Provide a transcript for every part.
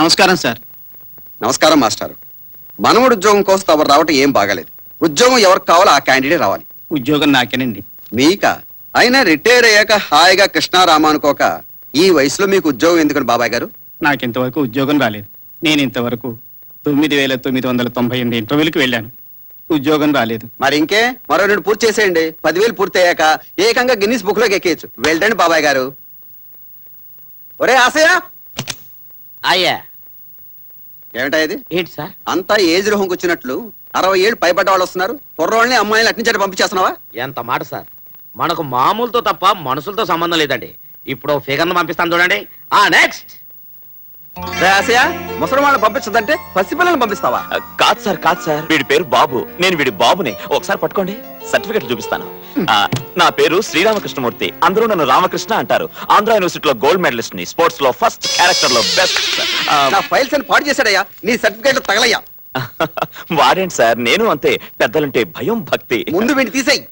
నమస్కారం సార్. నమస్కారం మాస్టర్. మనవడు ఉద్యోగం కోసం ఎవరు రావటం ఏం బాగాలేదు. ఉద్యోగం ఎవరికి కావాలో ఆ క్యాండిడేట్ రావాలి. ఉద్యోగం నాకేనండి. మీక అయినా రిటైర్ అయ్యాక హాయిగా కృష్ణారామ అనుకోక ఈ వయసులో మీకు ఉద్యోగం ఎందుకని బాబాయ్ గారు? నాకింతవరకు ఉద్యోగం రాలేదు. నేను ఇంతవరకు 9,998 ఇంటర్వ్యూలకు వెళ్ళాను, ఉద్యోగం రాలేదు. మరి ఇంకే మరో 2 పూర్తి చేసేయండి. 10,000 పూర్తి అయ్యాక ఏకంగా గిన్నిస్ బుక్ లోకి ఎక్కేయచ్చు. వెళ్ళండి బాబాయ్ గారు. ఒరే ఆశయ, అయ్యా ఏమిటా ఇది? ఏంటి సార్? అంతా ఏజ్ రోహంకి వచ్చినట్లు 60 ఏళ్ళు పైబడ్డ వాళ్ళు వస్తున్నారు. కుర్రవాళ్ళని అమ్మాయిని అట్నుంచి పంపించేస్తున్నావా? ఎంత మాట సార్, మనకు మామూలుతో తప్ప మనుషులతో సంబంధం లేదండి. ఇప్పుడు ఫిగర్ను పంపిస్తాను చూడండి. నెక్స్ట్. ఆశయ, ముసలి వాళ్ళని పంపించదంటే పసిపిల్లల్ని పంపిస్తావా? కాదు సార్, వీడి పేరు బాబు, నేను వీడి బాబుని. ఒకసారి పట్టుకోండి, సర్టిఫికెట్ చూపిస్తాను. నా పేరు శ్రీరామకృష్ణమూర్తి, అందరూ నన్ను రామకృష్ణ అంటారు. ఆంధ్ర యూనివర్సిటీలో గోల్డ్ మెడలిస్ట్ ని, స్పోర్ట్స్ లో ఫస్ట్, క్యారెక్టర్ లో బెస్ట్. నా ఫైల్స్ అని పాడు చేశాడయ్యా. నీ సర్టిఫికెట్లు తగలయ్యా. వాడేంటి సార్, నేను అంతే. పెద్దలంటే భయం, భక్తి. ముందు వీడిని తీసేయి.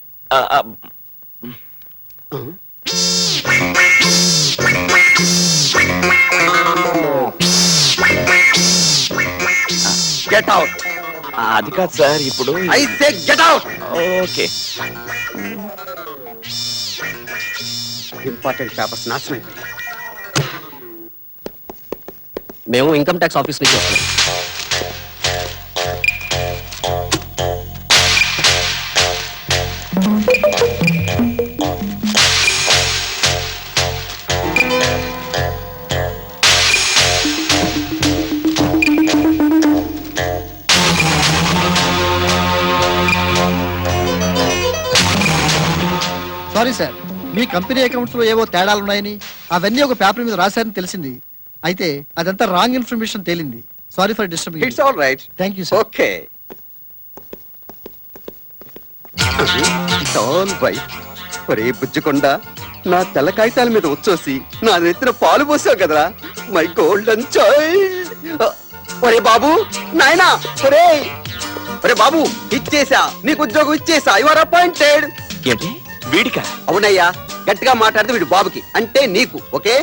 Get out. అది కాదు సార్, ఇప్పుడు I say get out. Okay. Important papers నాశనం. మేము ఇన్కమ్ ట్యాక్స్ ఆఫీస్ నుంచి వస్తాం. సారీ సార్, మీ కంపెనీ అకౌంట్స్ లో ఏవో తేడాలున్నాయని అవన్నీ ఒక పేపర్ మీద రాశారని తెలిసింది. అయితే అదంతా రాంగ్ ఇన్ఫర్మేషన్ తేలింది. Sorry for disturbing. It's all right. Thank you sir. Okay, it's all right. ఒరే బుజ్జికొండ, నా తెల్ల కాగితాల మీద వచ్చేసి నా నెత్తిన పాలు పోసావు కదరా, మై గోల్డెన్ చైల్డ్. ఒరే బాబు, నాయనా, ఒరే ఒరే బాబు, ఇచ్చేసా, నీకు ఉద్యోగం ఇచ్చేసా. You are appointed. ఏంటి వీడికా? అవునయ్యా, గట్టిగా మాట్లాడితే వీడు బాబుకి, అంటే నీకు. ఓకే.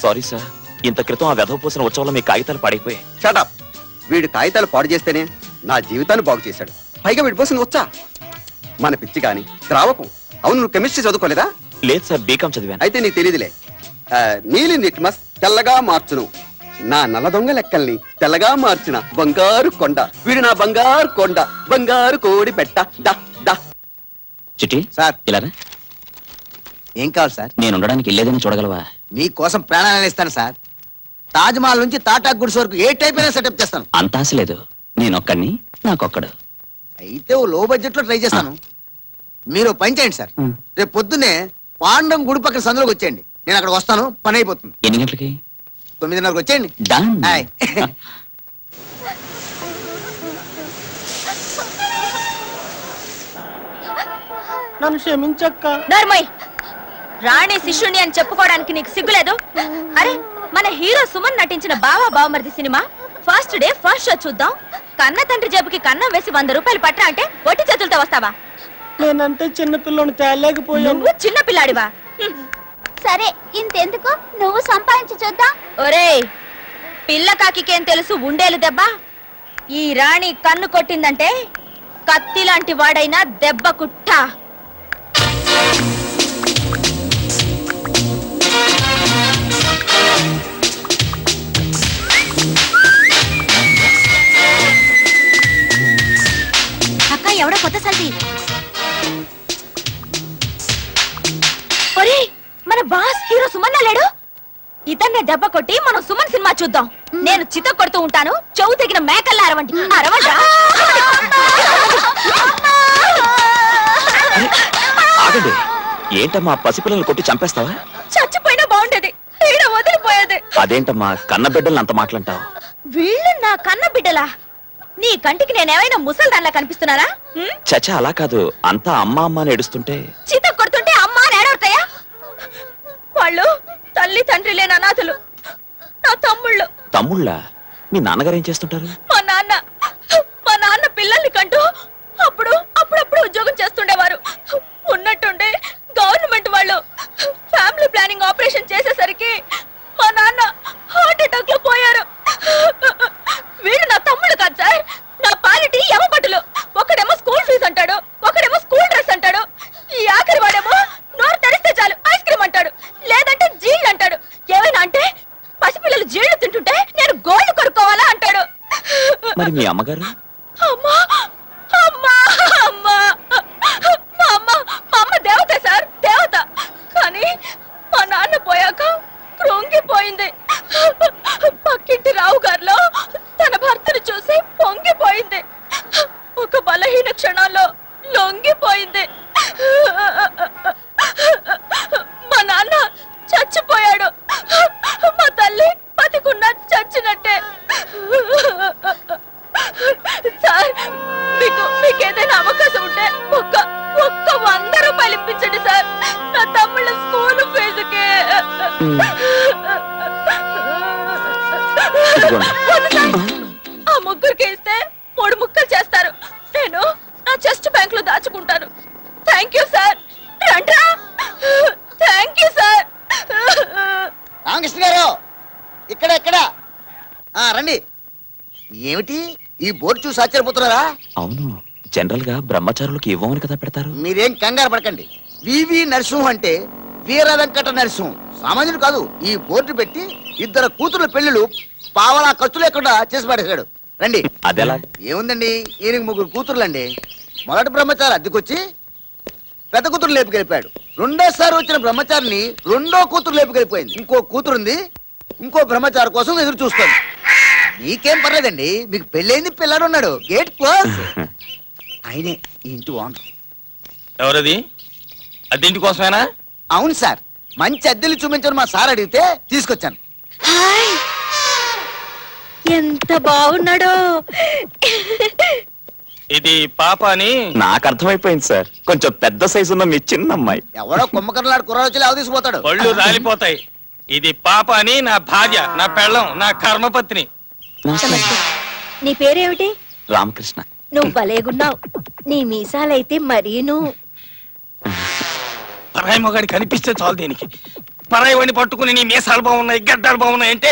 సారీ సార్, ఇంత క్రితం ఆ వెధవ పోసిన ఉత్సవంలో మీ కాగితాలు పాడైపోయాయి. షటప్. వీడు కాగితాలు పాడు చేస్తేనే నా జీవితాన్ని బాగు చేశాడు. పైగా వీడి పోసిన వచ్చా మన పిచ్చి కాని ద్రావకం. అవును, నువ్వు కెమిస్ట్రీ చదువుకోలేదా? లేదు సార్, బీకాం చదివాను. అయితే నీకు తెలియదులే. నీలి నిట్మస్ తెల్లగా మార్చును, నా నల్ల దొంగ లెక్కల్ని తెల్లగా మార్చిన బంగారు కొండ. వీడు నా బంగారు కొండ, బంగారు కోడి పెట్ట. దా దా. చిట్టి సార్, ఇలా ఏం కావాలి సార్? నేను ఉండడానికి ఇల్లేదని చూడగలవా? మీకోసం ప్రాణాలను ఇస్తాను సార్. తాజ్ మహల్ నుంచి టాటా గుడ్స్ వరకు ఏ టైప్ అయినా సెటప్ చేస్తాను. అంత ఆశ లేదు, నేనొక్కడిని, నాకొక్కడు. అయితే ఓ లో బడ్జెట్ లో ట్రై చేస్తాను. మీరు పని చేయండి సార్, మ్. రేపు పొద్దున్నే పాండం గుడి పక్కన సందులోకి వచ్చేయండి. నేను అక్కడ వస్తాను, పని అయిపోతుంది. ఎన్ని గంటలకి? 9:30కి వచ్చేయండి. డన్. హాయ్. నన్ను క్షమించక్క. నర్మయ్, రాణి శిష్యుని అని చెప్పుకోవడానికి నీకు సిగ్గులేదు? అరే, మన హీరో సుమన్ నటించిన బావా బావమరిది cinema first day first show చూద్దాం. కన్న తండ్రి జేబుకి కన్నం వేసి 100 రూపాయలు పట్టరా అంటే ఒట్టి చేతులతో వస్తావా? నేనంటే చిన్నపిల్లని తేలేకపోయాను. నువ్వు చిన్న పిల్లాడివా? సరే, ఇంతెందుకు, నువ్వు సంపాదించి చూద్దాం. ఒరేయ్, పిల్ల కాకికేం తెలుసు ఉండేలు దెబ్బ. ఈ రాణి కన్ను కొట్టిందంటే కత్తి లాంటి వాడైనా దెబ్బ కుట్ట. అక్క, ఎవడో కొత్త సల్ది. ఒరేయ్, మన బాస్ హీరో సుమన్ లేడు? ఇతన్నే దెబ్బ కొట్టి మనం సుమన్ సినిమా చూద్దాం. నేను చిత్త కొడుతూ ఉంటాను, చెవు తెగిన మేకల్లా అరవండి. అరవండి. ఆగండి, ఏంటమ్మా పసిపిల్లలు కొట్టి చంపేస్తావా? చచ్చిపోయినా బాగుండేది, ఈడ వదిలిపోయేది. అదేంటమ్మా కన్న బిడ్డలు అంత మాటలంటావు? వీళ్ళు నా కన్న బిడ్డలా? నీ కంటికి నేనేమైనా ముసల్దాన్లా కనిపిస్తున్నానా? చచ్చా, అలా కాదు, అంతా అమ్మ అమ్మ అని ఏడుస్తుంటే. చిత్త కొడుతుంటే అమ్మా నేడవుతాయా? వాళ్ళు తల్లి తండ్రి లేని అనాథులు, నా తమ్ముళ్ళు. తమ్ముళ్ళ? మీ నాన్నగారు ఏం చేస్తుంటారు? మా నాన్న పిల్లల్ని కంటూ అప్పుడప్పుడు ఉద్యోగం చేస్తుండేవారు. ఉన్నట్టుండే గవర్నమెంట్ వాళ్ళు ఫ్యామిలీ ప్లానింగ్ ఆపరేషన్ చేసేసరికి మా నాన్న హార్ట్ అటాక్ లో పోయారు. మరి మీ అమ్మగారు? అమ్మా అమ్మా అమ్మా మా అమ్మ దేవత సార్, దేవత. కానీ మా నాన్న పోయాక కృంగిపోయింది. పక్కింటి రావు గారిలో తన భర్తను చూసి పొంగిపోయింది. ఒక బలహీన క్షణాల్లో లొంగిపోయింది. మా నాన్న చచ్చిపోయాడు. మా తల్లి బతికున్నా చచ్చినట్టే. సార్, మీకు ఏదైనా అవకాశం ఉంటే ఒక్క 100 రూపాయలు ఇప్పించండి సార్, నా తమ్ముళ్ళ స్కూల్ ఫీజుకి. ఆ ముగ్గురికి ఇస్తే 3 ముక్కలు చేస్తారు. నేను నా చెస్ట్ బ్యాంక్ లో దాచుకుంటాను. Thank you sir. రండ్రా. Thank you sir. Ramakrishna garu, ఇక్కడ రండి. ఏమిటి ఈ బోర్డు చూసి ఆశ్చర్యపోతున్నారా? అవును, జనరల్ గా బ్రహ్మచారులకు ఇవ్వమని కదా పెడతారు. మీరేం కంగారు పడకండి. వివి నరసింహం అంటే వీర వెంకట నరసింహం, సామాన్యుడు కాదు. ఈ బోర్డు పెట్టి 2 కూతుర్ల పెళ్లిళ్ళు పావలా ఖర్చు లేకుండా చేసి పడేశాడు. రండి. అదెలా? ఏముందండి, ఈయనకి 3 కూతుర్లండి. మొదటి బ్రహ్మచారి అద్దెకొచ్చి పెద్ద కూతురు లేపుకెళ్ళిపోయాడు. రెండోసారి వచ్చిన బ్రహ్మచారిని 2వ కూతురు లేపుకెళ్ళిపోయింది. ఇంకో కూతురుంది, ఇంకో బ్రహ్మచారి కోసం ఎదురు చూస్తుంది. మీకేం పర్లేదండి, మీకు పెళ్ళైంది, పిల్లాడు ఉన్నాడు. Gate close. ఆయనే ఈ ఇంటి ఓనర్. ఎవరది? అద్దెంటి కోసమేనా? అవును సార్, మంచి అద్దెలు చూపించని మా సార్ అడిగితే తీసుకొచ్చాను. హాయ్, ఎంత బాగున్నాడో. ఇది పాప అని నాకు అర్థమైపోయింది సార్, కొంచెం పెద్ద సైజు ఉన్న మీ చిన్న అమ్మాయి. ఎవడో కుమ్మకర్లాడు కుర్రాడు వచ్చి లేవ తీసుకుపోతాడు. పళ్ళు రాలిపోతాయి. ఇది పాప అని నా భార్య, నా పెళ్ళం, నా కర్మపత్ని. నీ పేరేమిటి? రామకృష్ణ. నువ్వు భలేగున్నావు. నీ మీసాలైతే మరీను. పరాయి మొగాడి కనిపిస్తే చాలు దీనికి. పరాయి వాడిని పట్టుకుని నీ మీసాలు బాగున్నాయి, గడ్డాలు బాగున్నాయి అంటే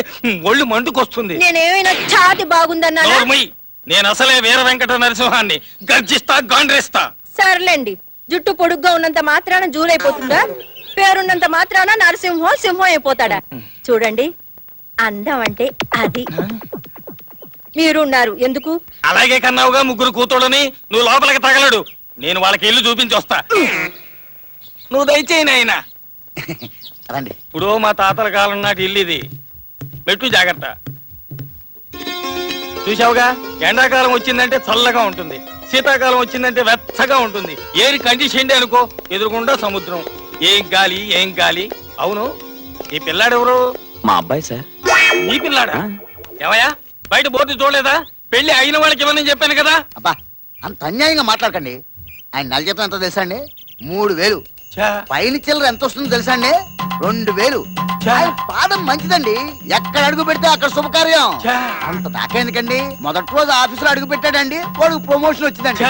ఒళ్ళు మండుకొస్తుంది. నేనేమైనా ఛాతి బాగుందన్నా? నోర్మయ్య, నేను అసలే వీర వెంకట నరసింహాన్ని. గర్జిస్తా, గాండ్రేస్తా. సర్లేండి, జుట్టు పొడుగ్గా ఉన్నంత మాత్రాన జూలైపోతుందా? పేరున్నంత మాత్రాన నరసింహం సింహం అయిపోతాడా? చూడండి, అందం అంటే అది. మీరున్నారు ఎందుకు? అలాగే కన్నావుగా 3 కూతుళ్ళని. నువ్వు లోపలికి తగలడు, నేను వాళ్ళకి ఇల్లు చూపించి వస్తా. నువ్వు దయచేయి నాయనా. రండి. ఇప్పుడు మా తాతల కాలం నాటి ఇల్లు ఇది. మెట్టు జాగ్రత్త. చూసావుగా, ఎండాకాలం వచ్చిందంటే చల్లగా ఉంటుంది, శీతాకాలం వచ్చిందంటే వెచ్చగా ఉంటుంది. ఏరి కండిషన్ అనుకో, ఎదురుకుండా సముద్రం. ఏం గాలి, ఏం గాలి. అవును, ఈ పిల్లాడెవరు? మా అబ్బాయి సార్. నీ పిల్లాడా? ఏమయ్యా, బయట బోర్డు చూడలేదా? పెళ్లి అయిన వాళ్ళకి ఇవ్వనని చెప్పాను కదా. అబ్బా, అంత అన్యాయంగా మాట్లాడకండి. ఆయన నెల జీతం ఎంత తెలుసా అండి? 3000. పైన చిల్లర ఎంత వస్తుందో తెలుసా అండి? 2000. ఆయన పాదం మంచిదండి, ఎక్కడ అడుగు పెడితే అక్కడ శుభకార్యం. అంత దాకా ఎందుకండి? మొదటి రోజు ఆఫీసులో అడుగు పెట్టాడండి, వాడికి ప్రమోషన్ వచ్చిందండి.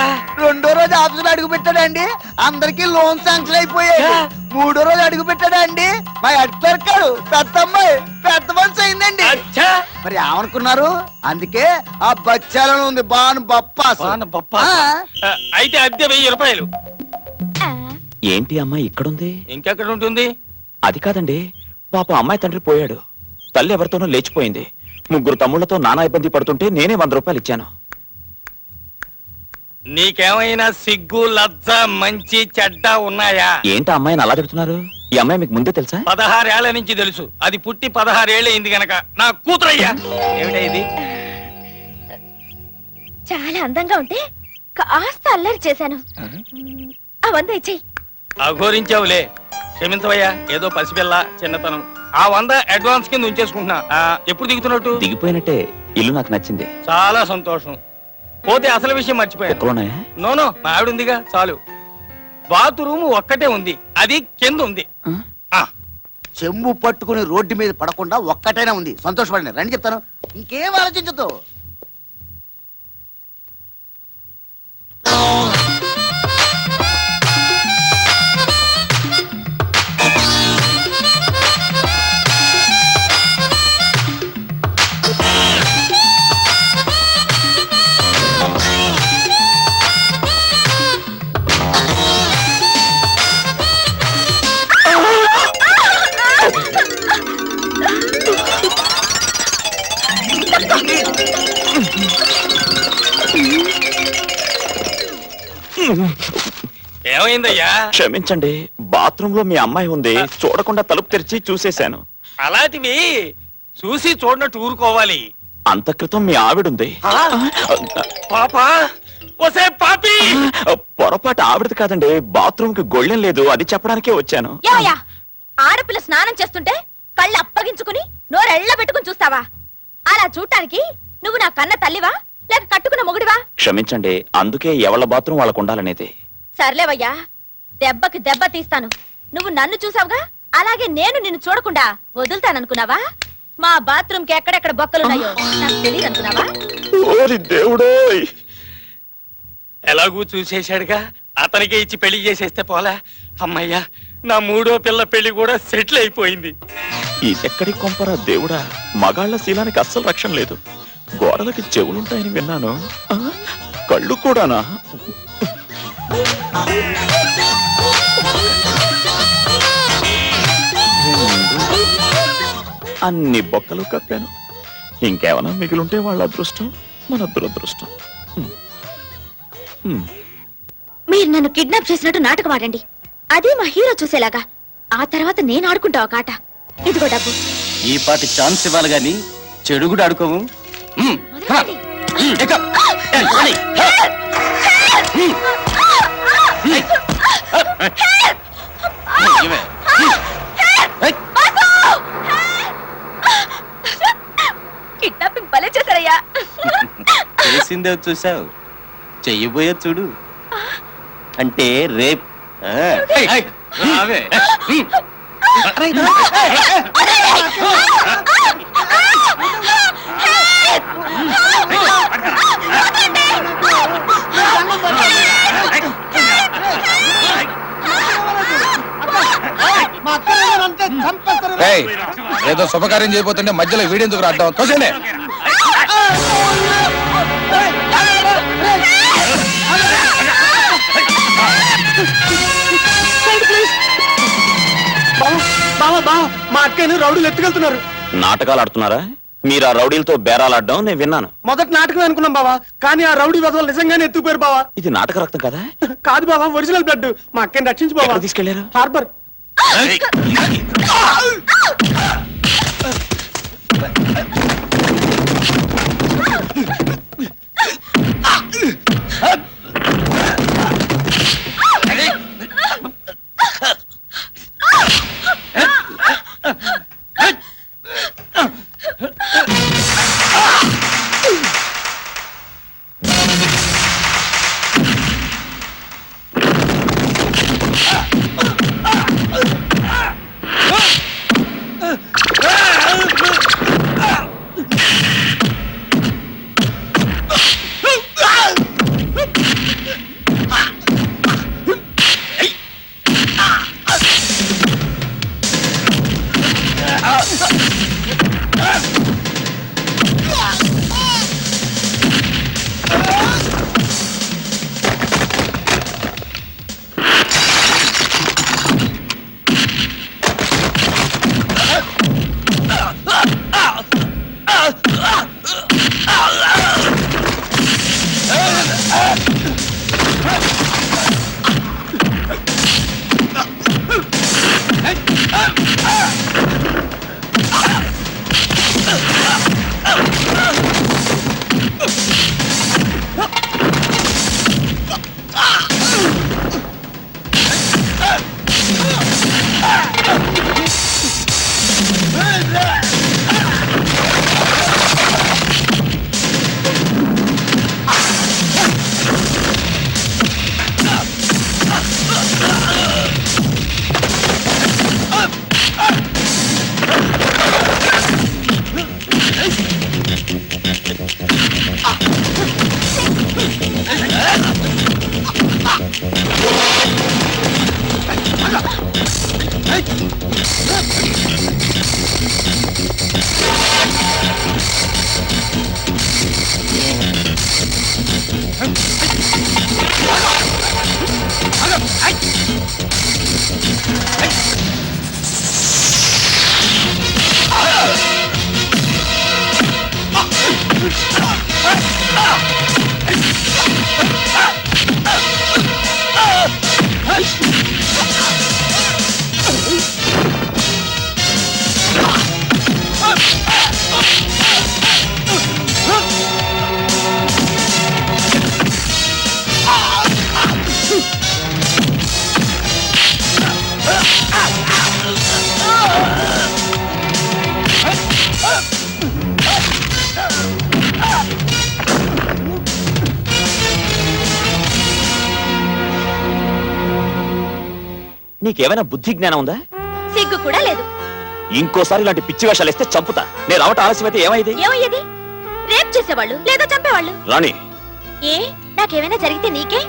2వ రోజు ఆఫీసులో అడుగు పెట్టాడండి, అందరికి లోన్ శాంక్షన్ అయిపోయాయి. 3వ రోజు అడుగు పెట్టాడండి, మా హెడ్ క్లర్క్ పెద్ద అమ్మాయి పెద్ద మనిషి అయిందండి. మరి ఏమనుకున్నారు? అందుకే ఆ బచ్చాలను ఉంది బాను బప్పాస్. అయితే అద్దె 1000 రూపాయలు. ఏంటి అమ్మాయి ఇక్కడుంది? ఇంకెక్కడ ఉంటుంది? అది కాదండి, పాప అమ్మాయి తండ్రి పోయాడు, తల్లి ఎవరితోనో లేచిపోయింది. 3 తమ్ముళ్లతో నానా ఇబ్బంది పడుతుంటే నేనే 100 రూపాయలు ఇచ్చాను. నీకేమైనా సిగ్గు, లజ్జ, మంచి, చెడ్డ ఉన్నాయా? ఏంటి అమ్మాయిని అలా తిడుతున్నారు? ఈ అమ్మాయి మీకు ముందే తెలుసా? 16 ఏళ్ల నుంచి తెలుసు. అది పుట్టి 16 ఏళ్ళు అయింది గనక నా కూతురయ్యా. ఏమిటా ఇది? చాలా అందంగా ఉంటే కాస్త అల్లరి చేశాను. అవంతా ఇచ్చేయి. అఘోరించావులే, క్షమించవయ్యా. ఏదో పసిపిల్ల, చిన్నతనం. ఆ 100 అడ్వాన్స్ కింద ఉంచేసుకుంటున్నా. ఎప్పుడు దిగుతున్నట్టు? దిగిపోయినట్టే. ఇల్లు నాకు నచ్చింది. చాలా సంతోషం. పోతే అసలు విషయం మర్చిపోయాను. ఎక్కడున్నాయా? నోనో, మా ఆవిడ ఉందిగా, చాలు. బాత్రూమ్ ఒక్కటే ఉంది, అది కింద ఉంది. చెంబు పట్టుకుని రోడ్డు మీద పడకుండా ఒక్కటైనా ఉంది. సంతోషపడండి. రండి చెప్తాను, ఇంకేం ఆలోచించదు. ఏమైందయ్యా? క్షమించండి, బాత్రూమ్ లో మీ అమ్మాయి ఉంది, చూడకుండా తలుపు తెరిచి చూసేశాను. అలాంటివి చూసి చూడనట్టు ఊరుకోవాలి. అంత క్రితం మీ ఆవిడుంది. పాపా ఒసే పాపి! పొరపాటు ఆవిడది కాదండి, బాత్రూమ్ కి గొళ్ళెం లేదు, అది చెప్పడానికే వచ్చాను. ఏమయ్యా, ఆడపిల్ల స్నానం చేస్తుంటే కళ్ళు అప్పగించుకుని నోరెళ్ళ పెట్టుకుని చూస్తావా? అలా చూడటానికి నువ్వు నా కన్న తల్లివా లేక కట్టుకున్న మొగుడివా? క్షమించండి, అందుకే ఎవళ్ళ బాత్రూమ్ వాళ్ళకు ఉండాలనేది. సర్లేవయ్యా, దెబ్బకి దెబ్బ తీస్తాను. నువ్వు నన్ను చూసావుగా, అలాగే నేను నిన్ను చూడకుండా వదులుతాననుకున్నావా? మా బాత్రూమ్ కి ఎక్కడెక్కడ బొక్కలున్నాయో నాకు తెలియదు అనుకున్నావా? ఓరి దేవుడోయ్! ఎలాగూ చూసేశాడుగా, అతనికే ఇచ్చి పెళ్లి చేసేస్తే పోలా. అమ్మయ్యా, నా మూడో పిల్ల పెళ్లి కూడా సెటిల్ అయిపోయింది. ఇదెక్కడి కొంపరా దేవుడా, మగాళ్ల శీలానికి అస్సలు రక్షణ లేదు. గోడలకి చెవులుంటాయని విన్నాను, కళ్ళు కూడానా? అన్ని బొక్కలు కప్పాను, ఇంకేమైనా మిగిలింటే వాళ్ళ అదృష్టం, మన దురదృష్టం. మీరు నన్ను కిడ్నాప్ చేసినట్టు నాటకం ఆడండి, అదే మా హీరో చూసేలాగా. ఆ తర్వాత నేను ఆడుకుంటా ఒక ఆట. ఇదిగో డబ్బు. ఈ పాటి ఛాన్స్ ఇవ్వాలి గాని చెడు కూడా ఆడుకోము. వదలండి. కిడ్నాపింగ్ భలే చేశారయ్యా. చేసిందే చూసావు, చెయ్యబోయే చూడు. అంటే రేప్. ఏదో శుభకార్యం చేయబోతుంటే మధ్యలో వీడెందుకు రావడం? తోసండి. మా అక్కని రౌడీలు ఎత్తుకెళ్తున్నారు. నాటకాలు ఆడుతున్నారా మీరు? ఆ రౌడీలతో బేరాలాడడం నేను విన్నాను. మొదటి నాటకం అనుకున్నాం బావా, కానీ ఆ రౌడీ వదలు నిజంగానే ఎత్తుకుపోయారు బావా. ఇది నాటక రక్తం కదా? కాదు బావా, ఒరిజినల్ బ్లడ్. మా అక్కని రక్షించు బావా. ఎక్కడ తీసుకెళ్లారు? హార్బర్. నీకేమైనా బుద్ధి జ్ఞానం ఉందా? సిగ్గు కూడా లేదు. ఇంకోసారి ఇలాంటి పిచ్చి వేషాలు ఇస్తే చంపుతా. నేను రావటం ఆలస్యమైతే ఏమైంది? ఏమయ్యేది? రేప్ చేసేవాళ్ళు లేదా చంపేవాళ్ళు. రాణి, ఏ నాకేమైనా జరిగితే నీకే?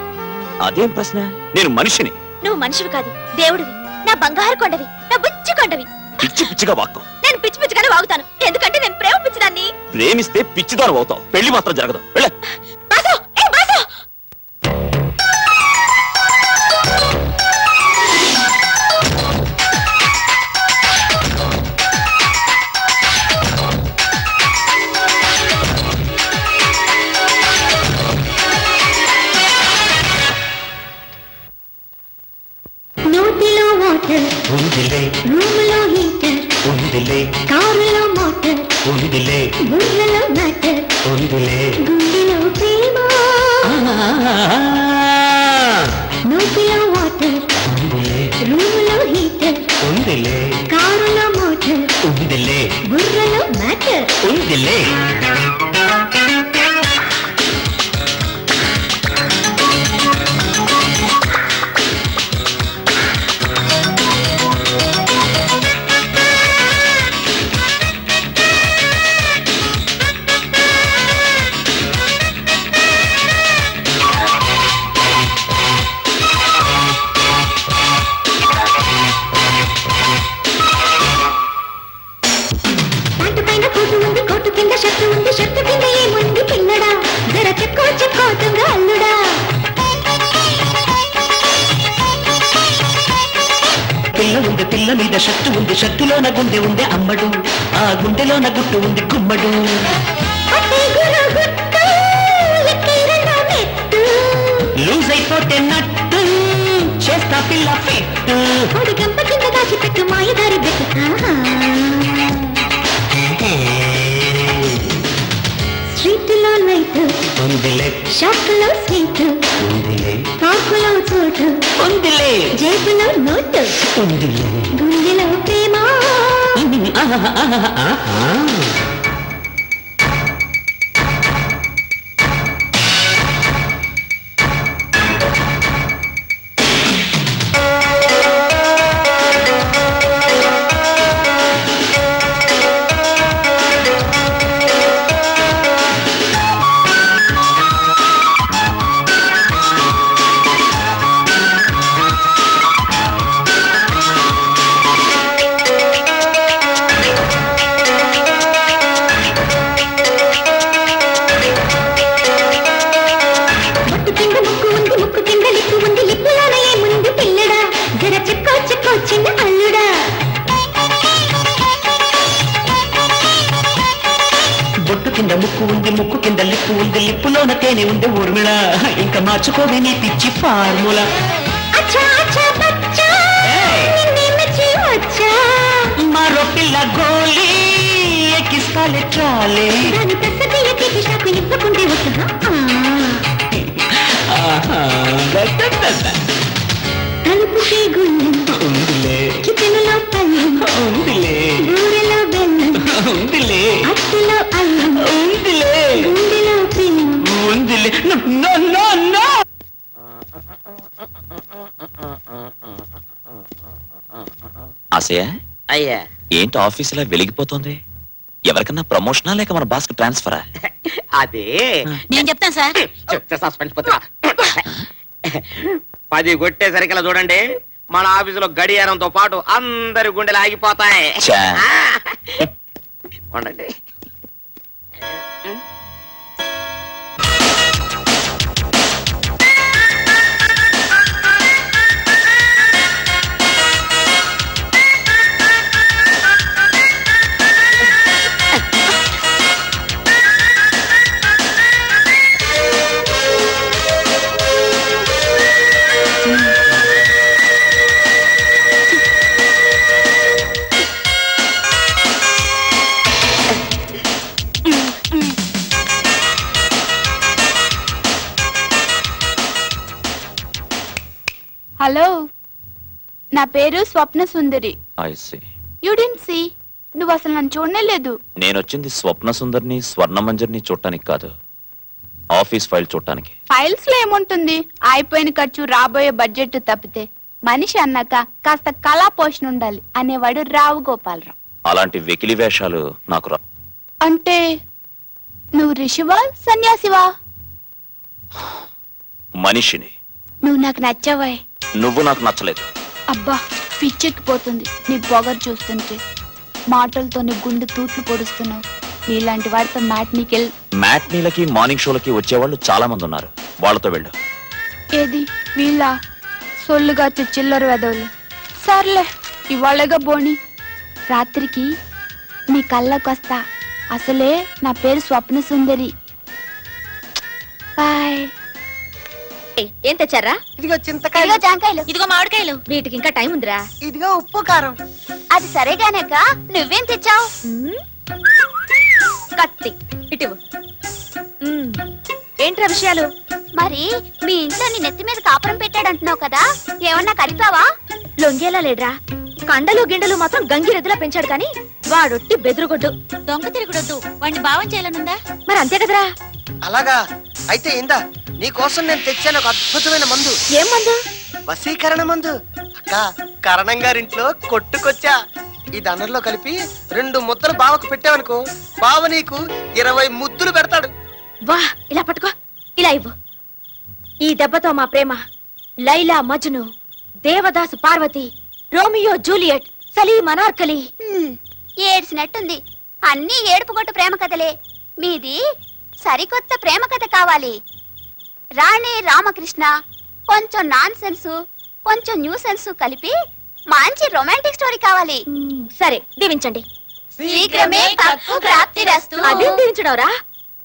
అదేం ప్రశ్న? నేను మనిషిని. నువ్వు మనిషివి కాదు, దేవుడివి. నా బంగారు కొండవి, నా బుచ్చి కొండవి. పిచ్చి పిచ్చిగా వాక్కు. నేను పిచ్చి పిచ్చిగానే వాగుతాను, ఎందుకంటే నేను ప్రేమ పిచ్చిదాన్ని. ప్రేమిస్తే పిచ్చిదాను అవుతావు. పెళ్లి మాత్రం జరగదు. వెళ్ళ. బాసు, ఏ బాసు! నోటిలో వాటర్ ఉందిలే, రూములో హీటర్ ఉందిలే, కారులో మోటార్ ఉందిలే, బుర్రలో మ్యాటర్ ఉందిలే. గుండెలో ప్రేమ. నోటిలో వాటర్ ఉందిలే, రూములో హీటర్ ఉందిలే, కారులో మోటార్ ఉందిలే, బుర్రలో మ్యాటర్. ఉందిలే. ప్యాంటు పైన కోటు ఉంది, కోటు కింద షర్టు ఉంది, షర్టు కింద ఏముంది పిల్లడా? జర చెక్కో చెక్కోతుంగా అల్లుడా. పిల్ల ఉంది, పిల్ల మీద షట్టు ఉంది, షట్టులోన గుండె ఉంది అమ్మడు, ఆ గుండెలోన గుట్టు ఉంది గుమ్మడు. పట్టే గురు గుట్టు, ఎక్కి రెండో మెట్టు. లూజ్ అయిపోతే నట్టు, చేస్తా పిల్ల ఫిట్. కోడి గంప కింద దాచిపెట్టు మాయదారి బెట్టు. స్ట్రీట్లో నైట్, ఉందిలే, షాపులో స్వీట్, ఉందిలే, పార్కులో చోటు, ఉందిలే, జేబులో నోటు, ఉందిలే. గుండెలో ప్రేమ. ఆహా, ఆహా, ఆహా. బొట్టు కింద ముక్కు ఉంది, ముక్కు కింద లిప్పు ఉంది, లిప్పులోన ఏముంది పిల్లడా? జర చెక్కో చెక్కో చిన్న అల్లుడా. బొట్టు కింద ముక్కు ఉంది, ముక్కు కింద లిప్పు ఉంది, లిప్పులోన తేనె ఉంది ఊర్మిళ. ఇంకా మార్చుకోవే నీ పిచ్చి ఫార్ములా. అచ్చా అచ్చా బచ్చా, నిన్నే మెచ్చి వచ్చా. మరో పిల్ల గోలీ ఎక్కిస్తాలే ట్రాలే. దాని పెద్దది ఎక్కి షాకు ఇవ్వకుంటే వస్తుందా? ఆహా, తలుపుకి గుళ్ళెం, ఉందిలే, కిచెనులో పళ్ళెం, ఉందిలే, బూరెలో బెల్లం, ఉందిలే, అట్టులో అల్లం, ఉందిలే, గుండెలో ప్రేమ. ఉందిలే. No no no no. ఆశయ, అయ్యా, ఏంటి ఆఫీసులో వెలిగిపోతుంది? ఎవరికన్నా ప్రమోషనా లేక మన బాస్ కి ట్రాన్స్ఫరా? అదే నేను చెప్తాను సార్. చెప్తే సస్పెన్స్ పోతున్నా. 10 కొట్టేసరికలా చూడండి, మన ఆఫీసులో గడియారంతో పాటు అందరి గుండెలు ఆగిపోతాయి. ఛా. ఉండండి. హలో, నా పేరు Swapna Sundari. I see. You didn't see. నువ్వు అసలు నన్ను చూడనే లేదు. నేనొచ్చింది స్వప్న సుందరిని స్వర్ణ మంజరిని చూడటానికి కాదు, ఆఫీస్ ఫైల్ చూడటానికి. ఫైల్స్ లో ఏముంటుంది? అయిపోయిన ఖర్చు, రాబోయే బడ్జెట్ తప్పితే మనిషి అన్నాక కాస్త కళా పోషణ ఉండాలి అనేవాడు రావు గోపాలరావు. అలాంటి వెకిలి వేషాలు నాకు రా. అంటే నువ్వు ఋషివా సన్యాసివా? మనిషిని. నువ్వు నాకు నచ్చావాయ్. నువ్వు నాకు నచ్చలేదు. అబ్బా, పిచ్చెక్కిపోతుంది నీ పొగరు చూస్తుంటే. మాటలతోనే గుండె తూట్లు పొడుస్తున్నావు. నీలాంటి వాడితో మ్యాట్నీలకి మార్నింగ్ షోలకి వచ్చేవాళ్ళు చాలా మంది ఉన్నారు, వాళ్ళతో వెళ్ళు. ఏది వీళ్ళ సొల్లుగా చిల్లర వెదవులు. సర్లే, ఇవాళగా బోని. రాత్రికి నీ కళ్ళకొస్తా. అసలే నా పేరు స్వప్న సుందరి. బాయ్. ఏం తెచ్చారా? ఇదిగో చింతకాయలు, జాంకాయలు, ఇదిగో మామిడికాయలు. వీటికి ఇంకా టైం ఉందిరా. ఇదిగో ఉప్పు కారం. అది సరేగానక నువ్వేం తెచ్చావు? కత్తి ఇటు. ఏంట్రా విషయాలు? మరి మీ ఇంట్లో నీ నెత్తి మీద కాపురం పెట్టాడంటున్నావు కదా, ఏమన్నా కలిపావా? లొంగేలా లేడ్రా. కండలు గిండలు మాత్రం గంగిరెద్దులా పెంచాడు కానీ వాడొట్టి బెదురుగొడ్డు. దొంగ తిరుగుడొద్దు. వాడిని భావం చేయాలనుందా? మరి అంతే కదరా. అలాగా అయితే ఇందా నీ కోసం నేను తెచ్చాను ఒక అద్భుతమైన మందు. ఏం మందు? వశీకరణ మందు. అక్క, కరణం గారింట్లో కొట్టుకొచ్చా. ఈ దండలో కలిపి 2 ముద్దలు బావకు పెట్టావనుకో, బావ నీకు 20 ముద్దులు పెడతాడు. వా, ఇలా పట్టుకో, ఇలా ఇవ్వు. ఈ దెబ్బతో మా ప్రేమ లైలా మజ్ను, దేవదాసు పార్వతి, రోమియో జూలియట్, సలీం అనార్కలి. ఏడ్చినట్టుంది. అన్నీ ఏడుపుగొట్టు ప్రేమ కథలే. మీది సరికొత్త ప్రేమ కథ కావాలి. రాణి రామకృష్ణ, కొంచెం నాన్ సెన్స్, కొంచెం న్యూ సెన్స్ కలిపి మంచి రొమాంటిక్ స్టోరీ కావాలి. సరే, దీవించండి. శీఘ్రమే కక్కు ప్రాప్తిరస్తు. అదేం దీవించడవరా?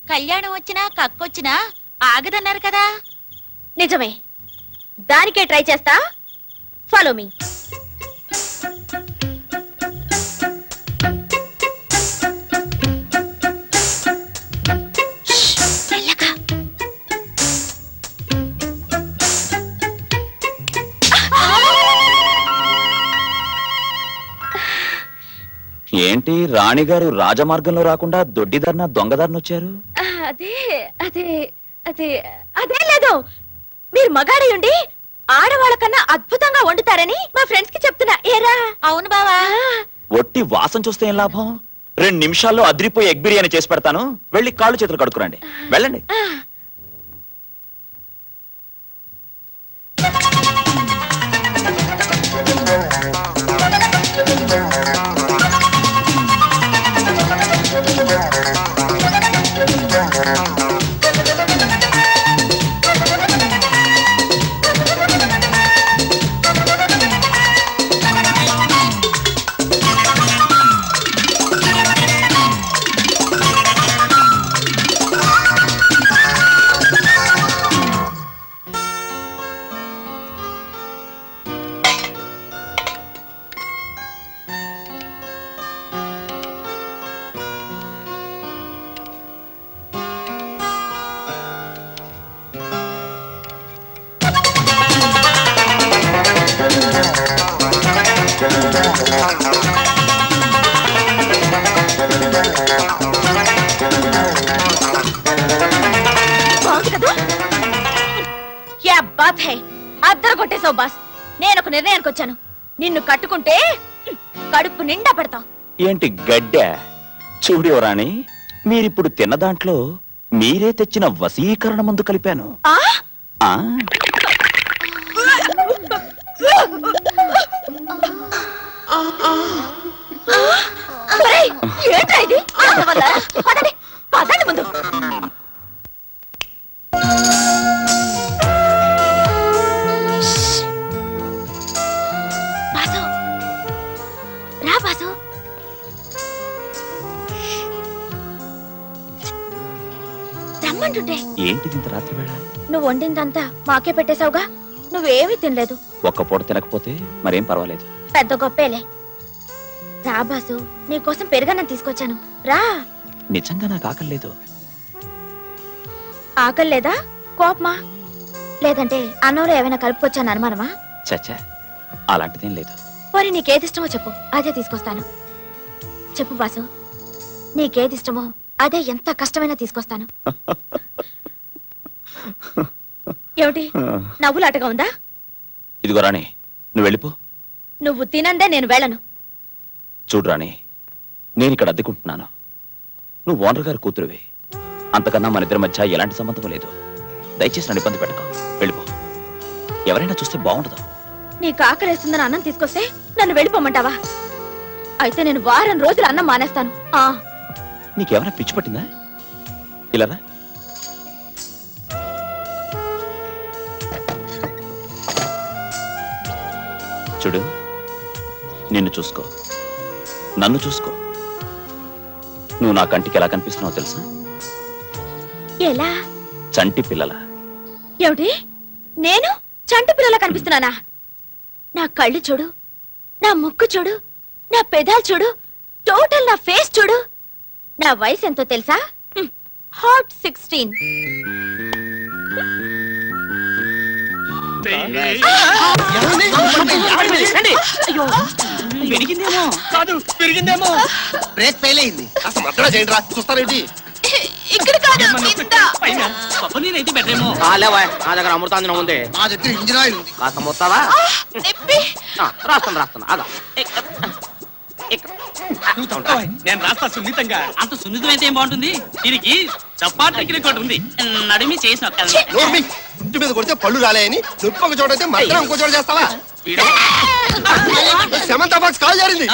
కళ్యాణం వచ్చినా కక్కొచ్చినా ఆగదన్నారు కదా. నిజమే, దానికే ట్రై చేస్తా. Follow me. ఏంటి రాణిగారు రాజమార్గంలో రాకుండా దొడ్డిదారిన దొంగదారిన వచ్చారు? అదే అదే అదే అదే లేదు. మీరు మగాడి ఉండి ఆడవాళ్ళ కన్నా అద్భుతంగా వండుతారని మా ఫ్రెండ్స్ కి చెప్తున్నా. ఏరా? అవును బావా. ఒట్టి వాసన చూస్తే ఏం లాభం? 2 నిమిషాల్లో అదిరిపోయి ఎగ్ బిర్యానీ చేసి పెడతాను, వెళ్ళి కాళ్ళు చేతులు కడుక్కురండి. వెళ్ళండి. అద్దరు కొట్టేసావు బాస్. నేను ఒక నిర్ణయానికి వచ్చాను. నిన్ను కట్టుకుంటే కడుపు నిండా పెడతా. ఏంటి గడ్డ? చూడు రాణి, మీరిప్పుడు తిన్న దాంట్లో మీరే తెచ్చిన వశీకరణ మందు కలిపాను. ఏంట్రా ఇది? పదండి ముందు. బాసు, రా బాసు. రమ్మంటుంటే. ఏంటిది ఇంత రాత్రి వేళ? నువ్వు వండిందంతా మాకే పెట్టేశావుగా. నువ్వేమీ తినలేదు. ఒక్క పూట తినకపోతే మరేం పర్వాలేదు. పెద్ద గొప్పేలే. రా బాసు, నీకోసం పెరుగన్నం తీసుకొచ్చాను. రా. నిజంగా నాకు ఆకలి లేదు. ఆకలి లేదా? కోపమా? లేదంటే అన్నంలో ఏమైనా కలుపుకొచ్చాను అనుమానమా? చచ్చా అలాంటిదేం లేదు. మరి నీకేది ఇష్టమో చెప్పు, అదే తీసుకొస్తాను. చెప్పు బాసు, నీకేది ఇష్టమో అదే ఎంత కష్టమైనా తీసుకొస్తాను. ఏమిటి నవ్వులాటగా ఉందా? ఇదిగో రాణి, నువ్వు వెళ్ళిపో. నువ్వు తినందే నేను వెళ్ళను. చూడు రాణి, నేను ఇక్కడ అద్దెకుంటున్నాను. నువ్వు ఓనర్ గారి కూతురువి. అంతకన్నా మన ఇద్దరి మధ్య ఎలాంటి సంబంధం లేదు. దయచేసి నన్ను ఇబ్బంది పెట్టుకో. వెళ్ళిపో. ఎవరైనా చూస్తే బాగుండదు. నీకు ఆకలేస్తుందని అన్నం తీసుకొస్తే నన్ను వెళ్ళిపోమంటావా? అయితే నేను వారం రోజులు అన్నం మానేస్తాను. నీకేమైనా పిచ్చి పట్టిందా? ఇలారా. చూడు, నిన్ను చూసుకో, నన్ను చూసుకో. నువ్వు నా కంటికి ఎలా కనిపిస్తున్నావు తెలుసా? ఎలా? చంటి పిల్లల. ఏమిటి, నేను చంటి పిల్లలా కనిపిస్తున్నానా? నా కళ్ళు చూడు, నా ముక్కు చూడు, నా పెదాలు చూడు, టోటల్ నా ఫేస్ చూడు. నా వయసు ఎంతో తెలుసా? హాట్ 16. పెరిగిందేమో కాదు, పెరిగిందేమో. బ్రేక్ ఫెయిల్ అయింది. అసలు మద్దరా చేయండి రా, చూస్తారేంటి? ఇక్కడ కాదు, నేనైతే బెటరేమో. నా దగ్గర అమృతాంజనం ఉంది. నా దగ్గర ఇంజిన్ ఆయిల్ ఉంది. కాస్త మొత్తావా? రాస్తాను. అదా నేను రాస్తా సున్నితంగా. అంత సున్నితమైతే ఏం బాగుంటుంది? దీనికి చపాతీ రికార్డు ఉంది. నడిమి చేసిన ఇంటి మీద కొడితే పళ్ళు రాలేని నొప్పి ఒక చోట అయితే మధ్య ఇంకో చోట చేస్తావా? సెమంతా బాక్స్ కాల్ జరిగింది.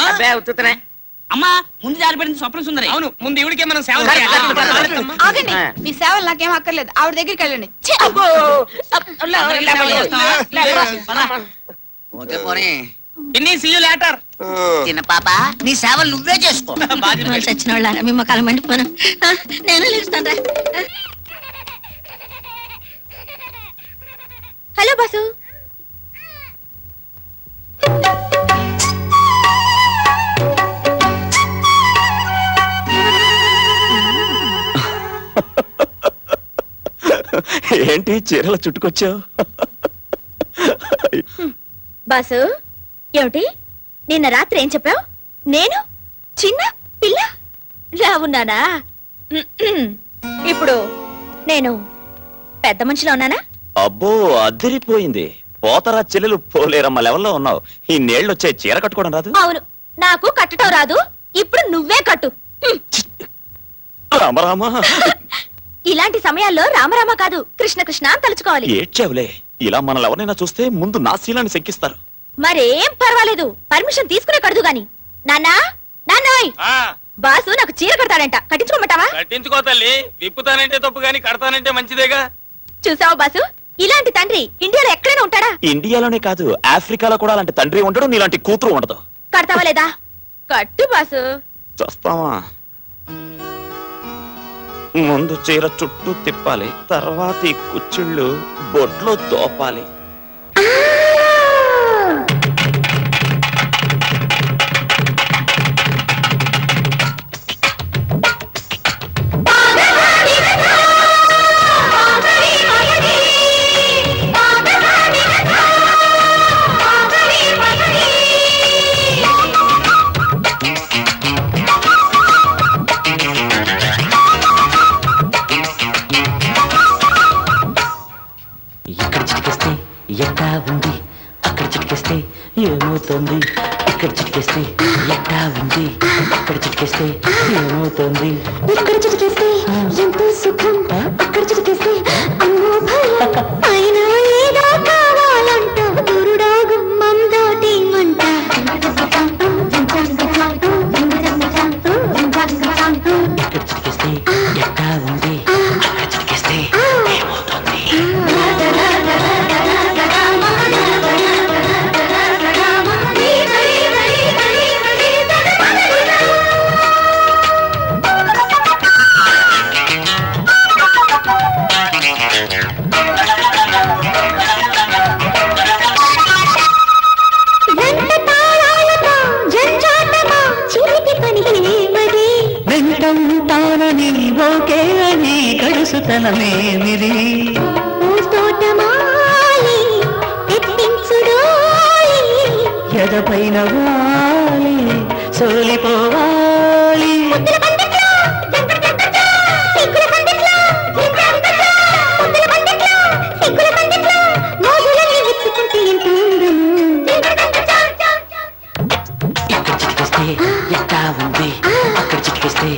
అమ్మా, ముందు జారిపడింది స్వప్న సుందరి. అవును, ముందు ఇవిడికే మనం సేవ ఆగండి, మీ సేవలు నాకేం అక్కర్లేదు. ఆవిడ దగ్గరికి వెళ్ళండి. పోతే పోనీ. చిన్న పాప, నీ సేవలు నువ్వే చేసుకో. చచ్చిన వాళ్ళ మీ మొక్కలు మండిపోను. నేను లేస్తాను. Hello boss. ఏంటి చీరల చుట్టుకొచ్చావు? బాసు, ఏమిటి నిన్న రాత్రి ఏం చెప్పావు? నేను చిన్న పిల్ల లా ఉన్నానా? ఇప్పుడు నేను పెద్ద మనిషిలో ఉన్నానా? అబ్బో, అదిరిపోయింది. పోతరా చెల్లెలు పోలేరమ్మ లెవెల్లో ఉన్నావు. ఈ నేళ్ళు వచ్చే చీర కట్టుకోవడం రాదు? అవును, నాకు కట్టడం రాదు. ఇప్పుడు నువ్వే కట్టు. రామరామా. ఇలాంటి సమయాల్లో రామరామ కాదు, కృష్ణ కృష్ణ అని తలుచుకోవాలి. ఏడ్చావులే. ఇలా మనల్ని ఎవరైనా చూస్తే ముందు నా శీలాన్ని శంకిస్తారు. మరేం పర్వాలేదు, పర్మిషన్ తీసుకునే కడదు గాని. నాన్నా, నాన్నోయ్, బాసు నాకు చీర కడతాడంట, కట్టించుకోమంటావా? కట్టించుకో తల్లి. విప్పుతానంటే తప్పు గాని కడతానంటే మంచిదేగా. చూసావా బాసు, ఇలాంటి తండ్రి ఇండియాలో ఎక్కడైనా ఉంటాడా? ఇండియాలోనే కాదు, ఆఫ్రికాలో కూడా అలాంటి తండ్రి ఉండడు, నీలాంటి కూతురు ఉండదు. కడతావా లేదా? కట్టు బాసు. చూస్తావా? ముందు చీర చుట్టూ తిప్పాలి, తర్వాత ఈ కుచ్చిళ్ళు బొట్లో తోపాలి. ఎట్టా ఉంది, అక్కడ చిటికేస్తే ఏమవుతుంది? ఇక్కడ చిటికేస్తే ఎట్టా ఉంది, అక్కడ చిటికేస్తే ఏమవుతుంది? ఇక్కడ చిటికేస్తే ఎంతో సుఖం, అక్కడ చిటికేస్తే అమ్మో భయం. అయినా ఏదో కావాలంటూ గురుడా గుమ్మం దాటి మంట. ఇక్కడ చిటికేస్తే ఎట్టా ఉంది, అక్కడ చిటికేస్తే ఏమవుతుంది? వెంటంటానని ఓకే అని గడుసుతనమేమిది? తోటమాలి ఎత్తించుడు గదపైన వాలి సోలిపోవాలి ఇక్కడ చిటికేస్తే ఎట్టా ఉంది అక్కడ చిటికేస్తే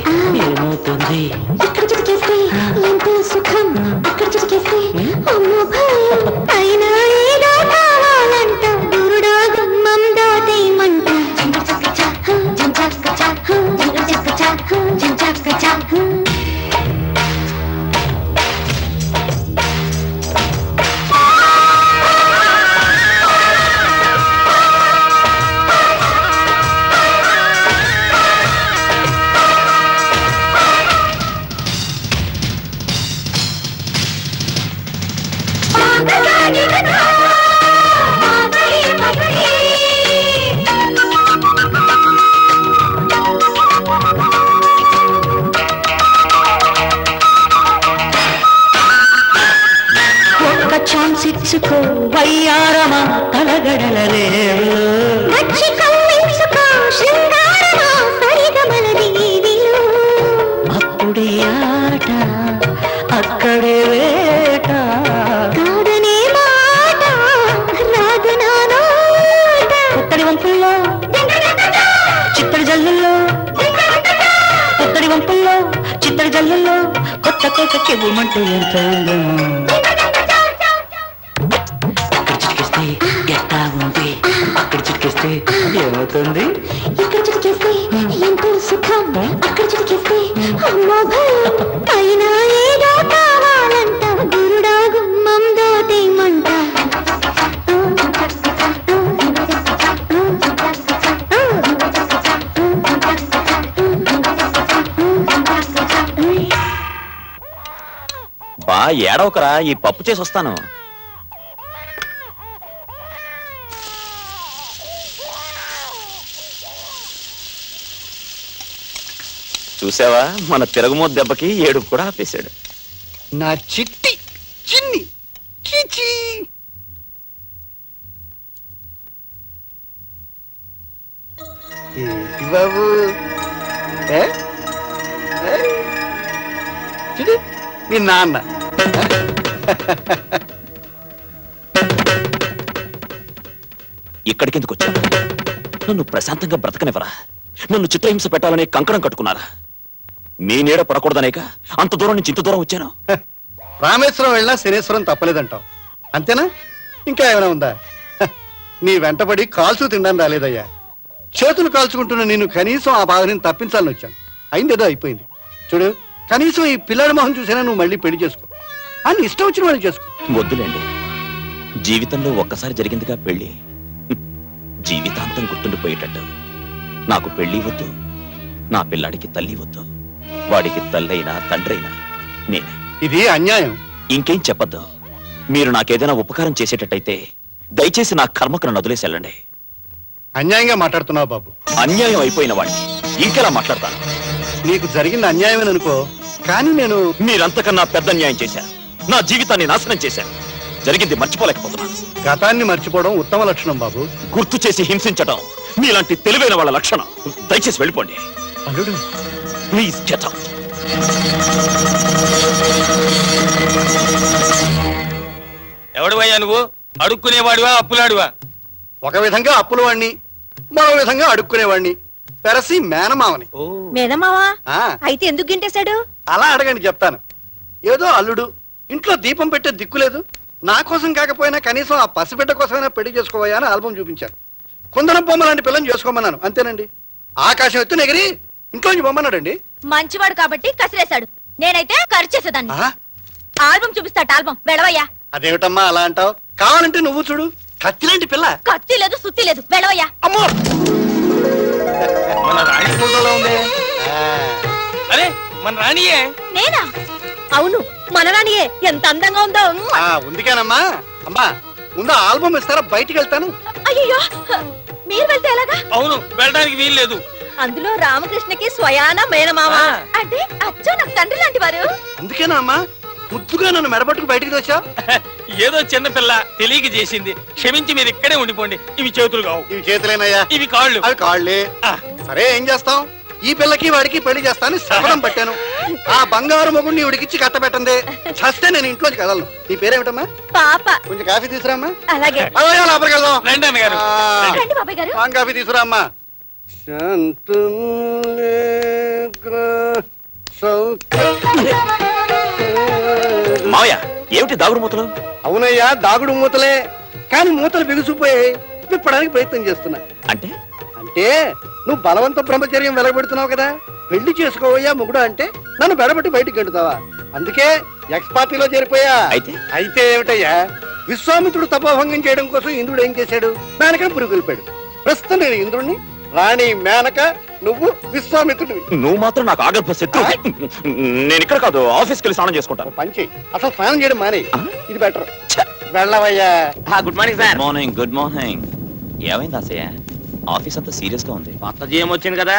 ఏమవుతుంది ఇక్కడ చిటికేస్తే ఎంతో సుఖం అక్కడ చిటికేస్తే అమ్మో భయం అయినా ఏదో కావాలంట గురుడా గుమ్మం దాటేయమంట ఒక్క ఛాన్స్ ఇచ్చుకో వయ్యారమా తలగడల రేవులో వచ్చి కవ్వించుకో శృంగారమా సరిగమల దీవిలో అప్పుడే ఆట అక్కడే వేట కాదనే మాట రాదు నా నోట పుత్తడి వంపుల్లో చిత్తడి జల్లుల్లో పుత్తడి వంపుల్లో చిత్తడి జల్లుల్లో కొత్త కోక చెవుమంటూ ఎంత ఇక్కడ చిటికేస్తే ఎట్టా ఉంది అక్కడ చిటికేస్తే ఏమవుతుంది ఇక్కడ చిటికేస్తే ఎంతో సుఖం అక్కడ చిటికేస్తే అమ్మో భయం అయినా ఏదో కావాలంట గురుడా గుమ్మం దాటేయమంట బా ఏడవకరా ఈ పప్పు చేసి వస్తాను చూసావా మన తిరగమోత్ దెబ్బకి ఏడుపు కూడా ఆపేశాడు నా చిట్టి చిన్ని చిచి ఏంటి బాబు ఏ? ఏ? చూడు మీ నాన్న ఇక్కడికి ఎందుకు వచ్చావు నన్ను ప్రశాంతంగా బ్రతకనివ్వరా నన్ను చిత్రహింస పెట్టాలనే కంకణం కట్టుకున్నారా మీ నీడ పడకూడదనేక అంత దూరం నుంచి ఇంత దూరం వచ్చాను రామేశ్వరం వెళ్ళినా శనేశ్వరం తప్పలేదంటావు అంతేనా ఇంకా ఏమైనా ఉందా హ, నీ వెంటబడి కాల్చు తినడానికి రాలేదయ్యా చేతులు కాల్చుకుంటున్న నేను కనీసం ఆ బాధని తప్పించాలని వచ్చాను అయిందేదో అయిపోయింది చూడు కనీసం ఈ పిల్లాడి మొహం చూసినా నువ్వు మళ్ళీ పెళ్లి చేసుకో అని ఇష్టం వచ్చిన వాళ్ళు చేసుకో వద్దులేండి జీవితంలో ఒక్కసారి జరిగిందిగా పెళ్లి జీవితాంతం గుర్తుండిపోయేటట్టు నాకు పెళ్లి వద్దు నా పిల్లాడికి తల్లి వద్దు వాడికి తల్లైనా తండ్రైనా నేనే ఇది అన్యాయం ఇంకేం చెప్పొద్దు మీరు నాకేదైనా ఉపకారం చేసేటట్టయితే దయచేసి నా కర్మకు నన్ను వదిలేసి వెళ్ళండి అన్యాయంగా మాట్లాడుతున్నావు బాబు అన్యాయం అయిపోయిన వాడిని ఇంకెలా మాట్లాడతాను నీకు జరిగింది అన్యాయం అనుకో కానీ నేను మీరంతకన్నా పెద్ద అన్యాయం చేశారు నా జీవితాన్ని నాశనం చేశారు జరిగింది మర్చిపోలేకపోతున్నాను గతాన్ని మర్చిపోవడం ఉత్తమ లక్షణం బాబు గుర్తు చేసి హింసించడం మీలాంటి తెలివైన వాళ్ళ లక్షణం దయచేసి వెళ్ళిపోండి అల్లుడు ప్లీజ్ గెట్ అవుట్ ఎవడివయ్యా నువ్వు అడుక్కునేవాడివా అప్పులాడివా ఒక విధంగా అప్పుల వాణ్ణి మరో విధంగా అడుక్కునేవాణ్ణి పెరసి మేనమావని మేనమావా ఆ, అయితే ఎందుకు గింటేశాడు అలా అడగండి చెప్తాను ఏదో అల్లుడు ఇంట్లో దీపం పెట్టే దిక్కులేదు నా కోసం కాకపోయినా కనీసం ఆ పసిబిడ్డ కోసమైనా పెళ్లి చేసుకోవా అని ఆల్బం చూపించాను కుందనం బొమ్మ లాంటి పిల్లని చేసుకోమన్నాను అంతేనండి ఆకాశం ఎత్తు ఎగిరి ఇంట్లోంచి బొమ్మన్నాడండి మంచివాడు కాబట్టి కసిరేశాడు నేనైతే ఖర్చు చేసేదాన్ని ఆహా, ఆల్బం చూపిస్తాట ఆల్బం వెళ్ళవయ్యా అదేమిటమ్మా అలా అంటావు కావాలంటే నువ్వు చూడు కత్తిలాంటి పిల్ల కత్తి లేదు సుత్తి లేదు వెళ్ళవయ్యా అమ్మో మన రాణి ఫోటోలో ఉంది అరే మన రాణియే నేనా అవును మనరానియే ఎంత అందంగా ఉందో ఆ, ఉందికేనమ్మా అమ్మా ముందు ఆల్బమ్ ఇస్తారా బయటికి వెళ్తాను అయ్యో మీరు వెళ్తే ఎలాగా అవును వెళ్ళడానికి వీలు లేదు అందులో రామకృష్ణకి స్వయాన మేనమామ అంటే అచ్చో నాకు తండ్రి లాంటి వారు అందుకేనా అమ్మా ముద్దుగా నన్ను మెడబట్టుకు బయటికి వచ్చా. ఏదో చిన్న పిల్ల తెలియక చేసింది, క్షమించి మీరు ఇక్కడే ఉండిపోండి. ఇవి చేతులు కావు. ఇవి చేతులేనయ్యా. ఇవి కాళ్ళు. అవి కాళ్ళే. సరే ఏం చేస్తాం, ఈ పిల్లకి వాడికి పెళ్లి చేస్తాను శపథం పట్టాను. ఆ బంగారు మొగుడిని ఇవిడికిచ్చి కట్టబెట్టందే చస్తే నేను ఇంట్లోకి కదలను. నీ పేరేమిటమ్మా? పాప. కొంచెం కాఫీ తీసురామ్మా. అలాగే. లోపలికి వెళ్దాం. రండి అన్నగారు. రండి బాబాయ్ గారు. పాన్ కాఫీ తీసురామ్మా. మావయ్య ఏమిటి దాగుడు మూతలు? అవునయ్యా దాగుడు మూతలే, కానీ మూతలు బిగుసిపోయాయి. విప్పడానికి ప్రయత్నం చేస్తున్నా. అంటే అంటే నువ్వు బలవంత బ్రహ్మచర్యం వెలగబెడుతున్నావు కదా, పెళ్లి చేసుకోవయ్యా మొగుడు అంటే నన్ను బెడబట్టి బయటికి గంటుతావా? అందుకే ఎక్స్ పార్టీలో చేరిపోయా. అయితే ఏమిటయ్యా, విశ్వామిత్రుడు తపోభంగం చేయడం కోసం ఇంద్రుడు ఏం చేశాడు? మేనకని పురుగు కలిపాడు. ప్రస్తుతం నేను ఇంద్రుడిని, రాణి మేనక, నువ్వు విశ్వామిత్రుడివి. నువ్వు మాత్రం నాకు ఆగర్భ శత్రు. నేను ఇక్కడ కాదు, ఆఫీస్కి వెళ్ళి స్నానం చేసుకుంటాను. పంచి అసలు స్నానం చేయడం మానే, ఇది బెటర్. వెళ్ళవయ్యా. Good morning sir. Morning. Good morning. ఏమైంది ఆశయ్య? ఆఫీస్ అంతా సీరియస్ గా ఉంది. కొత్త జీఎం వచ్చింది కదా,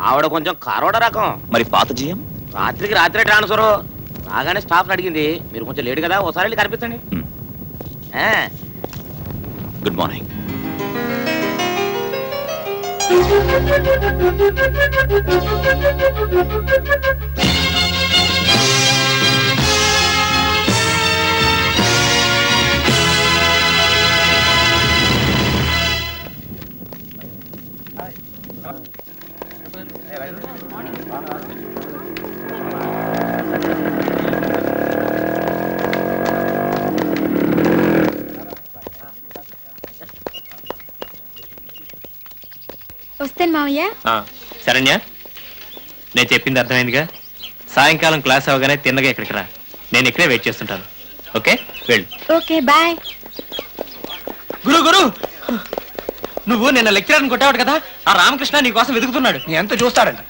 ఆవిడ కొంచెం కరోడ రకం. మరి పాత జీఎం? రాత్రికి రాత్రే ట్రాన్స్ఫర్. రాగానే స్టాఫ్ అడిగింది, మీరు కొంచెం లేట్ కదా, ఒకసారి వెళ్ళి కనిపించండి. Good morning. వస్తాను మావయ్య. శరణ్య, నేను చెప్పింది అర్థమైందిగా. సాయంకాలం క్లాస్ అవగానే తిన్నగా ఇక్కడికి రా, నేను ఇక్కడే వెయిట్ చేస్తుంటాను. ఓకే, వెళ్ళు. Okay bye. గురు గురు, నువ్వు నిన్న లెక్చరర్ని కొట్టావు కదా, ఆ రామకృష్ణ నీ కోసం వెతుకుతున్నాడు. నీ ఎంత చూస్తాడంట.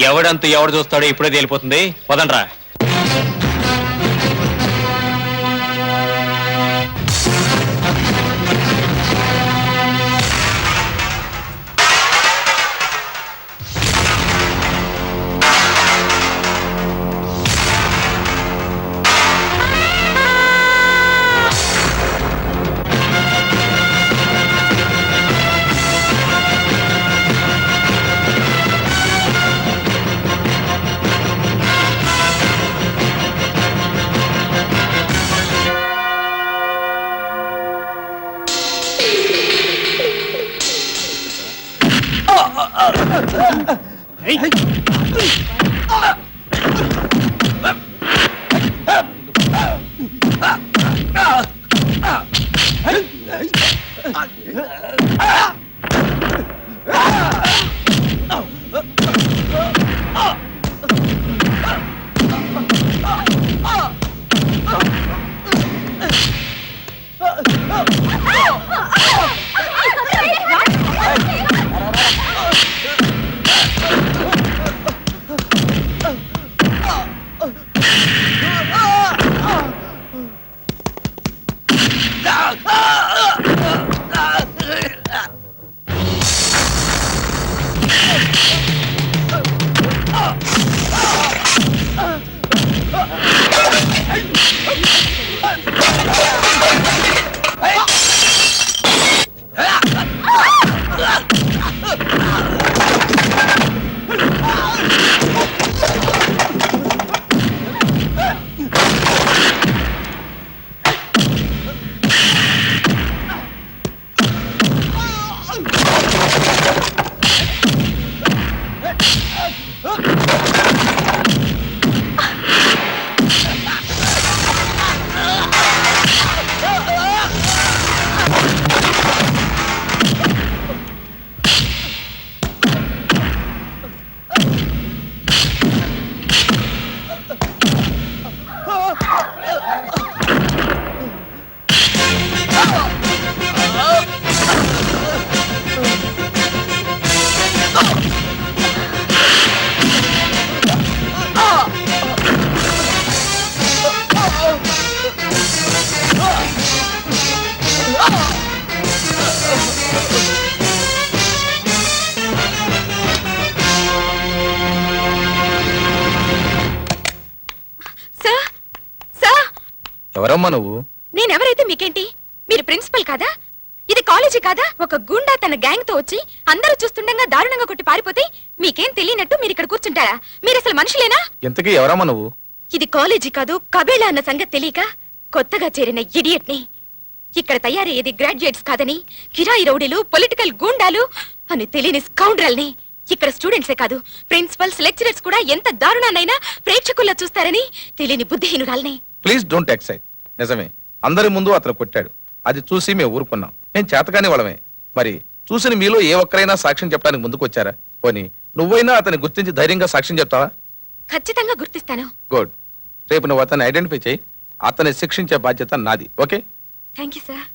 ఎవడంతా ఎవడు చూస్తాడో ఇప్పుడే తేలిపోతుంది. వదండ్రా. ఎవరమ్మా నువ్వు? నేనెవరైతే మీకేంటి? మీరు ప్రిన్సిపల్ కాదా? ఇది కాలేజీ కాదా? ఒక గుండా తన గ్యాంగ్ తో వచ్చి అందరూ చూస్తుండగా దారుణంగా కొట్టి పారిపోతే మీకేం తెలియనట్టు మీరు ఇక్కడ కూర్చుంటారా? మీరు అసలు మనుషులేనా? ఇంతకీ ఎవరమ్మా నువ్వు? ఇది కాలేజీ కాదు, కబేళా అన్న సంగతి తెలియక కొత్తగా చేరిన ఇడియట్ ని. ఇక్కడ తయారయ్యేది గ్రాడ్యుయేట్స్ కాదని, కిరాయి రౌడీలు, పొలిటికల్ గూండాలు అని తెలియని స్కౌండ్రల్ ని ఇక్కడ స్టూడెంట్సే కాదు, ప్రిన్సిపల్స్, లెక్చరర్స్ కూడా ఎంత దారుణాన్నైనా ప్రేక్షకుల్లో చూస్తారని తెలియని బుద్ధిహీనురాల్ని. Please don't excite. నిజమే, అందరి ముందు అతను కొట్టాడు. అది చూసి మేము ఊరుకున్నాం. మేము చేతగాని వాళ్ళమే. మరి చూసిన మీలో ఏ ఒక్కరైనా సాక్ష్యం చెప్పడానికి ముందుకు వచ్చారా? పోనీ నువ్వైనా అతన్ని గుర్తించి ధైర్యంగా సాక్ష్యం చెప్తావా? ఖచ్చితంగా గుర్తిస్తాను. గుడ్. రేపు నువ్వు అతన్ని ఐడెంటిఫై చేయి. అతన్ని శిక్షించే బాధ్యత నాది. Okay? Thank you sir.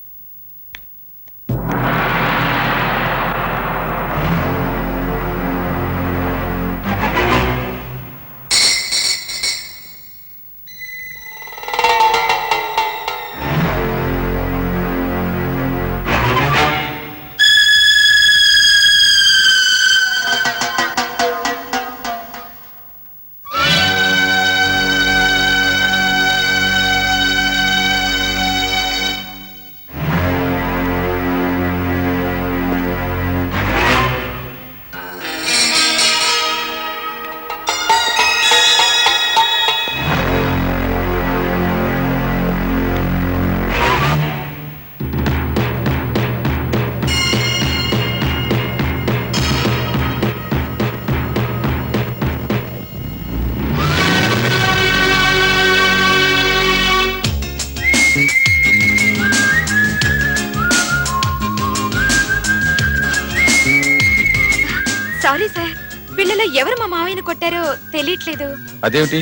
Sorry sir, పిల్లలు ఎవరు మా మావయ్యను కొట్టారో తెలియట్లేదు. అదేమిటి,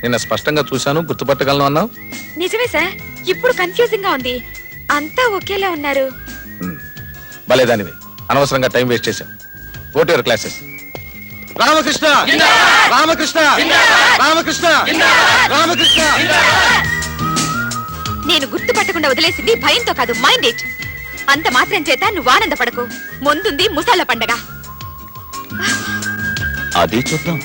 నిన్న స్పష్టంగా చూశాను, గుర్తుపట్టగలను అన్నావు. నిజమే సార్, ఇప్పుడు కన్ఫ్యూజింగ్ గా ఉంది. అంతా ఒకేలా ఉన్నారు. భలేదానివే, అనవసరంగా టైం వేస్ట్ చేశావు. Go to your classes. Ramakrishna Ramakrishna Ramakrishna Ramakrishna. నేను గుర్తుపట్టకుండా వదిలేసింది భయంతో కాదు, మైండ్ ఇట్. అంత మాత్రం చేత నువ్వు ఆనందపడకు. ముందుంది ముసాల పండగ. అది చూద్దాం.